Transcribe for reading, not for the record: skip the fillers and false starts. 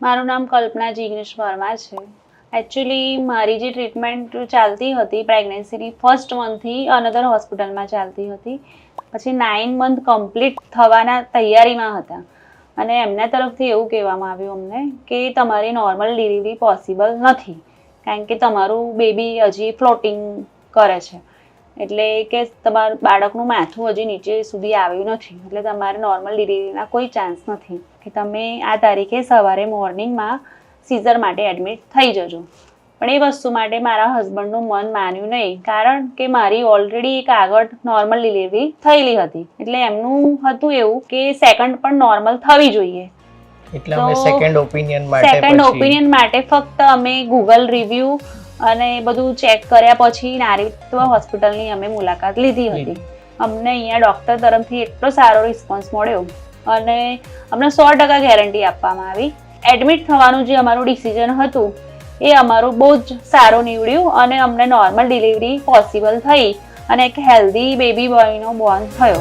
મારું નામ કલ્પના જિગ્નેશ વર્મા છે. એકચ્યુઅલી મારી જે ટ્રીટમેન્ટ ચાલતી હતી પ્રેગ્નન્સીની ફર્સ્ટ મંથથી અનધર હોસ્પિટલમાં ચાલતી હતી. પછી 9 મંથ કમ્પ્લીટ થવાના તૈયારીમાં હતા અને એમના તરફથી એવું કહેવામાં આવ્યું અમને કે તમારી નોર્મલ ડિલિવરી પોસિબલ નથી કારણ કે તમારું બેબી હજી ફ્લોટિંગ કરે છે. એટલે કે તમારું બાળકનું માથું હજી નીચે સુધી આવ્યું નથી, એટલે તમારે નોર્મલ ડિલિવરીના કોઈ ચાન્સ નથી કે તમે આ તારીખે સવારે મોર્નિંગમાં સીઝર માટે એડમિટ થઈ જજો. પણ એ વસ્તુ માટે મારા હસબન્ડનું મન માન્યું નહીં, કારણ કે મારી ઓલરેડી એક આગળ નોર્મલ ડિલિવરી થયેલી હતી. એટલે એમનું હતું એવું કે સેકન્ડ પણ નોર્મલ થવી જોઈએ. એટલે અમે સેકન્ડ ઓપિનિયન માટે ફક્ત અમે ગૂગલ રિવ્યુ અને બધું ચેક કર્યા પછી નારીત્વ હોસ્પિટલની અમે મુલાકાત લીધી હતી. અમને અહીંયા ડૉક્ટર તરફથી એટલો સારો રિસ્પોન્સ મળ્યો અને અમને 100% ગેરંટી આપવામાં આવી. એડમિટ થવાનું જે અમારું ડિસિઝન હતું એ અમારું બહુ જ સારું નીવડ્યું અને અમને નોર્મલ ડિલિવરી પોસિબલ થઈ અને એક હેલ્ધી બેબી બોયનો બોર્ન થયો.